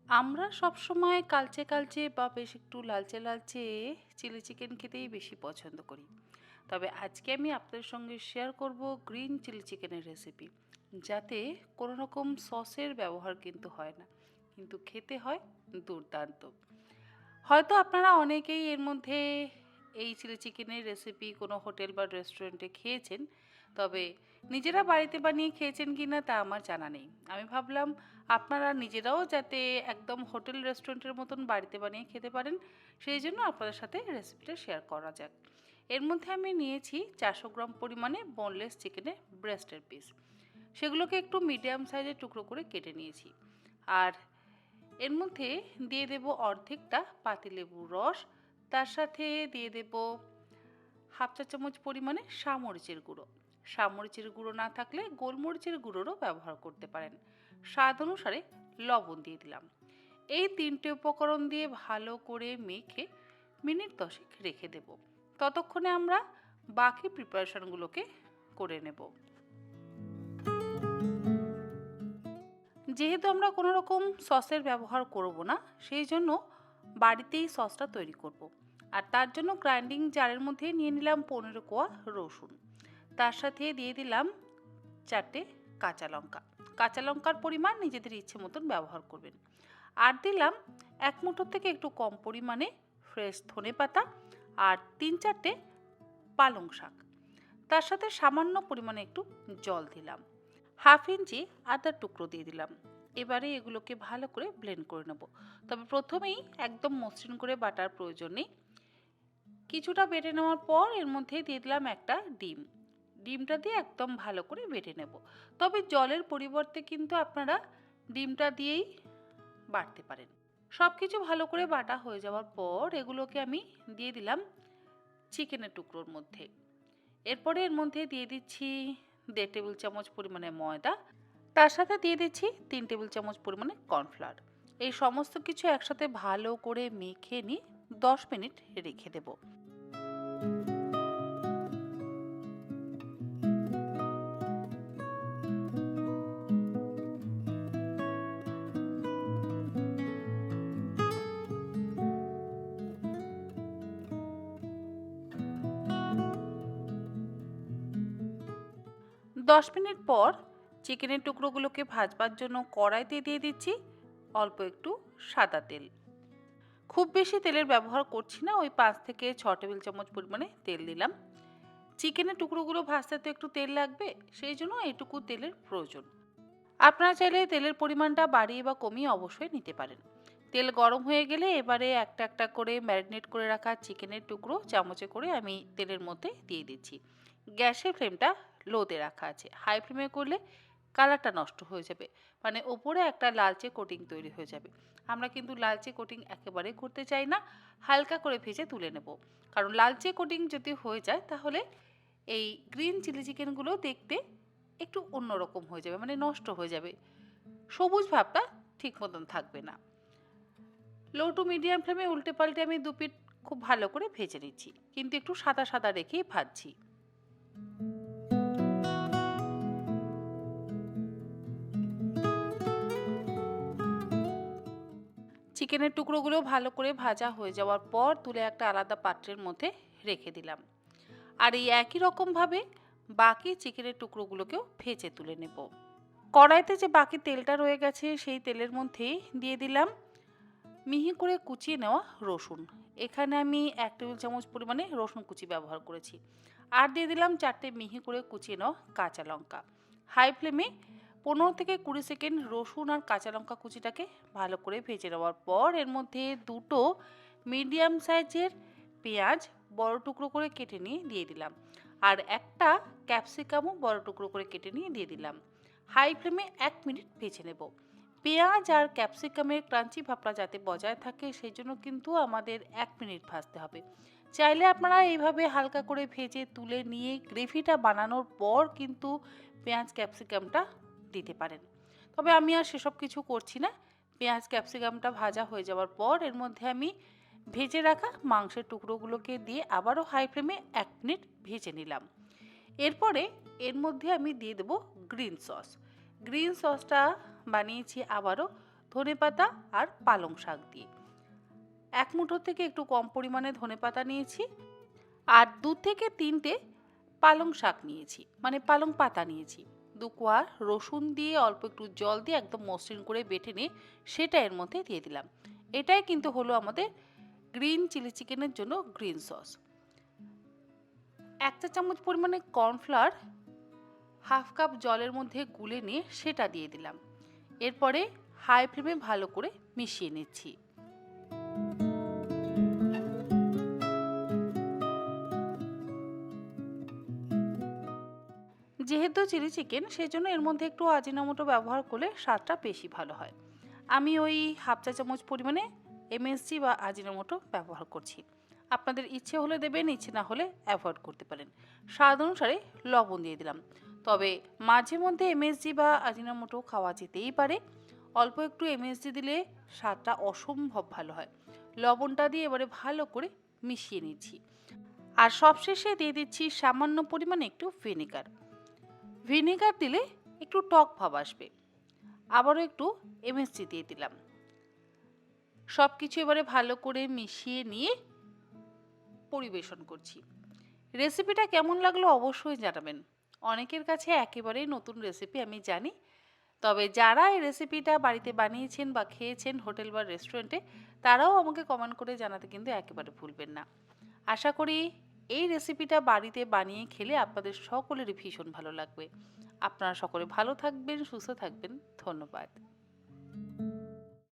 আমরা সবসময় কালচে কালচে বা বেশ একটু লালচে লালচে চিলি চিকেন খেতেই বেশি পছন্দ করি। তবে আজকে আমি আপনাদের সঙ্গে শেয়ার করব গ্রিন চিলি চিকেনের রেসিপি, যাতে কোনো রকম সসের ব্যবহার কিন্তু হয় না, কিন্তু খেতে হয় দুর্দান্ত। হয়তো আপনারা অনেকেই এর মধ্যে এই চিলি চিকেনের রেসিপি কোনো হোটেল বা রেস্টুরেন্টে খেয়েছেন, তবে নিজেরা বাড়িতে বানিয়ে খেয়েছেন কিনা তা আমার জানা নেই। আমি ভাবলাম আপনারা নিজেরাও যাতে একদম হোটেল রেস্টুরেন্টের মতন বাড়িতে বানিয়ে খেতে পারেন, সেই জন্য আপনাদের সাথে রেসিপিটা শেয়ার করা যাক। এর মধ্যে আমি নিয়েছি 400 গ্রাম পরিমাণে বোনলেস চিকেনের ব্রেস্টের পিস। সেগুলোকে একটু মিডিয়াম সাইজের টুকরো করে কেটে নিয়েছি। আর এর মধ্যে দিয়ে দেব অর্ধেকটা পাতিলেবুর রস। তার সাথে দিয়ে দেব হাফ চা চামচ পরিমাণে সামরিচের গুঁড়ো। সামরিচের গুঁড়ো না থাকলে গোলমরিচের গুঁড়োরও ব্যবহার করতে পারেন। স্বাদ অনুসারে লবণ দিয়ে দিলাম। এই তিনটে উপকরণ দিয়ে ভালো করে মেখে মিনিট 10 রেখে দেব। ততক্ষণে আমরা বাকি প্রিপারেশনগুলোকে করে নেব। যেহেতু আমরা কোনো রকম সসের ব্যবহার করব না, সেই জন্য বাড়িতেই সসটা তৈরি করব। আর তার জন্য গ্রাইন্ডিং জারের মধ্যে নিয়ে নিলাম 15 কোয়া রসুন। তার সাথে দিয়ে দিলাম 4টে কাঁচা লঙ্কা। কাঁচা লঙ্কার পরিমাণ নিজেদের ইচ্ছে মতন ব্যবহার করবেন। আর দিলাম 1 মুঠোর থেকে একটু কম পরিমাণে ফ্রেশ ধনেপাতা আর 3-4টে পালং শাক। তার সাথে সামান্য পরিমাণে একটু জল দিলাম। হাফ ইঞ্চি আদার টুকরো দিয়ে দিলাম। এবারে এগুলোকে ভালো করে ব্লেন্ড করে নেব। তবে প্রথমেই একদম মসৃণ করে বাটার প্রয়োজন নেই। কিছুটা বেটে নেওয়ার পর এর মধ্যে দিয়ে দিলাম একটা ডিম। ডিমটা দিয়ে একদম ভালো করে বেটে নেব। তবে জলের পরিবর্তে কিন্তু আপনারা ডিমটা দিয়েই বাটতে পারেন। সব কিছু ভালো করে বাটা হয়ে যাওয়ার পর এগুলোকে আমি দিয়ে দিলাম চিকেনের টুকরোর মধ্যে। এরপরে এর মধ্যে দিয়ে দিচ্ছি 1.5 টেবিল চামচ পরিমাণে ময়দা। তার সাথে দিয়ে দিচ্ছি 3 টেবিল চামচ পরিমাণে কর্নফ্লাওয়ার। এই সমস্ত কিছু একসাথে ভালো করে মেখে নিয়ে 10 মিনিট রেখে দেব। দশ মিনিট পর চিকেনের টুকরোগুলোকে ভাজবার জন্য কড়াইতে দিয়ে দিচ্ছি অল্প একটু সাদা তেল। খুব বেশি তেলের ব্যবহার করছি না, ওই 5 থেকে 6 টেবিল চামচ পরিমাণে তেল দিলাম। চিকেনের টুকরোগুলো ভাজতে তো একটু তেল লাগবে, সেই জন্য এইটুকু তেলের প্রয়োজন। আপনারা চাইলে তেলের পরিমাণটা বাড়িয়ে বা কমিয়ে অবশ্যই নিতে পারেন। তেল গরম হয়ে গেলে এবারে একটা একটা করে ম্যারিনেট করে রাখা চিকেনের টুকরো চামচে করে আমি তেলের মধ্যে দিয়ে দিচ্ছি। গ্যাসের ফ্লেমটা লোতে রাখা আছে। হাই ফ্লেমে করলে কালারটা নষ্ট হয়ে যাবে, মানে ওপরে একটা লালচে কোটিং তৈরি হয়ে যাবে। আমরা কিন্তু লালচে কোটিং একেবারে করতে চাই না, হালকা করে ভেজে তুলে নেব। কারণ লালচে কোটিং যদি হয়ে যায় তাহলে এই গ্রিন চিলি চিকেনগুলো দেখতে একটু অন্যরকম হয়ে যাবে, মানে নষ্ট হয়ে যাবে, সবুজ ভাবটা ঠিক মতন থাকবে না। লো টু মিডিয়াম ফ্লেমে উল্টে পাল্টে আমি দু পিঠ খুব ভালো করে ভেজে নিচ্ছি, কিন্তু একটু সাদা সাদা রেখেই ভাজছি। চিকেনের টুকরোগুলো ভালো করে ভাজা হয়ে যাওয়ার পর তুলে একটা আলাদা পাত্রের মধ্যে রেখে দিলাম। আর এই একই রকমভাবে বাকি চিকেনের টুকরোগুলোকেও ভেজে তুলে নেব। কড়াইতে যে বাকি তেলটা রয়ে গেছে সেই তেলের মধ্যে দিয়ে দিলাম মিহি করে কুচিয়ে নেওয়া রসুন। এখানে আমি 1 টেবিল চামচ পরিমাণে রসুন কুচি ব্যবহার করেছি। আর দিয়ে দিলাম 4টে মিহি করে কুচিয়ে নেওয়া কাঁচা লঙ্কা। হাই ফ্লেমে 15 থেকে 20 সেকেন্ড রসুন আর কাঁচা লঙ্কা কুচিটাকে ভালো করে ভেজে নেওয়ার পর এর মধ্যে দুটো মিডিয়াম সাইজের পেঁয়াজ বড় টুকরো করে কেটে নিয়ে দিয়ে দিলাম। আর একটা ক্যাপসিকামও বড় টুকরো করে কেটে নিয়ে দিয়ে দিলাম। হাই ফ্লেমে 1 মিনিট ভেজে নেব। পেঁয়াজ আর ক্যাপসিকামের ক্রাঞ্চি ভাবটা যাতে বজায় থাকে সেই জন্য কিন্তু আমাদের 1 মিনিট ভাজতে হবে। চাইলে আপনারা এইভাবে হালকা করে ভেজে তুলে নিয়ে গ্রেভিটা বানানোর পর কিন্তু পেঁয়াজ ক্যাপসিকামটা দিতে পারেন। তবে আমি আর সেসব কিছু করছি না। পেঁয়াজ ক্যাপসিকামটা ভাজা হয়ে যাওয়ার পর এর মধ্যে আমি ভেজে রাখা মাংসের টুকরোগুলোকে দিয়ে আবারও হাই ফ্লেমে 1 মিনিট ভেজে নিলাম। এরপরে এর মধ্যে আমি দিয়ে দেবো গ্রিন সস। গ্রিন সসটা বানিয়েছি আবারও ধনেপাতা আর পালং শাক দিয়ে। 1 মুঠো থেকে একটু কম পরিমাণে ধনেপাতা নিয়েছি আর 2 থেকে 3টে পালং শাক নিয়েছি, মানে পালং পাতা নিয়েছি। 2 কোয়া রসুন দিয়ে অল্প একটু জল দিয়ে একদম মসৃণ করে বেটে নিয়ে সেটা এর মধ্যে দিয়ে দিলাম। এটাই কিন্তু হলো আমাদের গ্রিন চিলি চিকেনের জন্য গ্রিন সস। 1 চা চামচ পরিমাণে কর্নফ্লাওয়ার হাফ কাপ জলের মধ্যে গুলে নিয়ে সেটা দিয়ে দিলাম। এরপরে হাই ফ্লেমে ভালো করে মিশিয়ে নিচ্ছি। যেহেতু চিলি চিকেন সেজন্য এর মধ্যে একটু আজিনামোটো ব্যবহার করলে স্বাদটা বেশি ভালো হয়। আমি ওই হাফ চা চামচ পরিমাণে এমএসজি বা আজিনামোটো ব্যবহার করছি। আপনাদের ইচ্ছে হলে দেবেন, ইচ্ছে না হলে অ্যাভয়েড করতে পারেন। স্বাদ অনুসারে লবণ দিয়ে দিলাম। তবে মাঝে মধ্যে এমএসজি বা আজিনামোটো খাওয়া যেতেই পারে। অল্প একটু এমএসজি দিলে স্বাদটা অসম্ভব ভালো হয়। লবণটা দিয়ে এবারে ভালো করে মিশিয়ে নিচ্ছি। আর সবশেষে দিয়ে দিচ্ছি সামান্য পরিমাণে একটু ভিনেগার। ভিনেগার দিলে একটু টক ভাব আসবে। আবারও একটু এমএসজি দিয়ে দিলাম। সবকিছু এবারে ভালো করে মিশিয়ে নিয়ে পরিবেশন করছি। রেসিপিটা কেমন লাগলো অবশ্যই জানাবেন। অনেকের কাছে একেবারেই নতুন রেসিপি আমি জানি, তবে যারা এই রেসিপিটা বাড়িতে বানিয়েছেন বা খেয়েছেন হোটেল বা রেস্টুরেন্টে, তারাও আমাকে কমেন্ট করে জানাতে কিন্তু একেবারে ভুলবেন না। আশা করি এই রেসিপিটা বাড়িতে বানিয়ে খেলে আপনাদের সকলেরই ভীষণ ভালো লাগবে। আপনারা সকলে ভালো থাকবেন, সুস্থ থাকবেন। ধন্যবাদ।